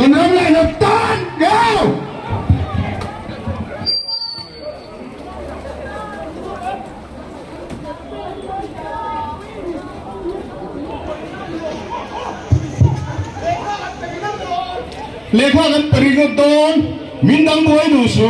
Tuần hôm lại hợp tan go. Lê khoa gần Perigoton Minh Đăng Bối đủ số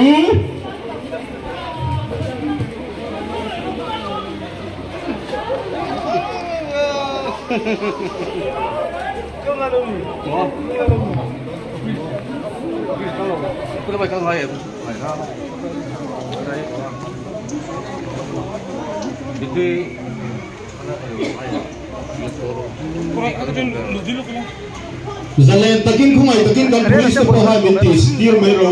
Zalen takin khumai takin kan police to ha mintis dir mai ro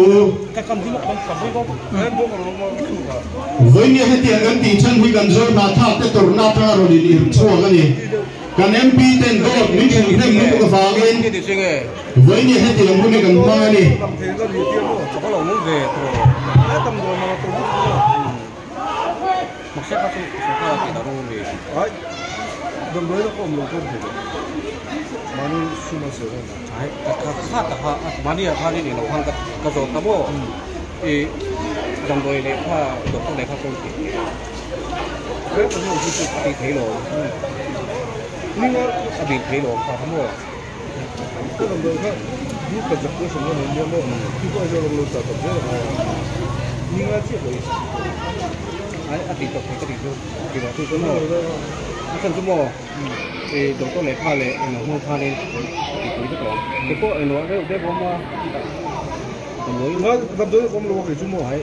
voi ni heti an ti chan hui kan zor na tha te tor na tra ro li chuwa ga ni kan mp ten go ni chen ni mu ka fa gen voi ni heti am ni kan ma ni 많이 숨었어요. 많이 하는 일 한 가져다고 이 정도의 내파 또 내파 공기. 그래서 뭐 이게 되로. 우리가 아비 되로 하고 그런 거가 누가 잡고 싶으면 뭐 이거 저거 잡고 네가 찍고 있어. 아니 아비 또 그거 또 뭐 akan semua doktor lepas le, orang pun le, itu tu. Depo orang ada, dia bawa, semua. Mas, doktor kamu luar semua, hai.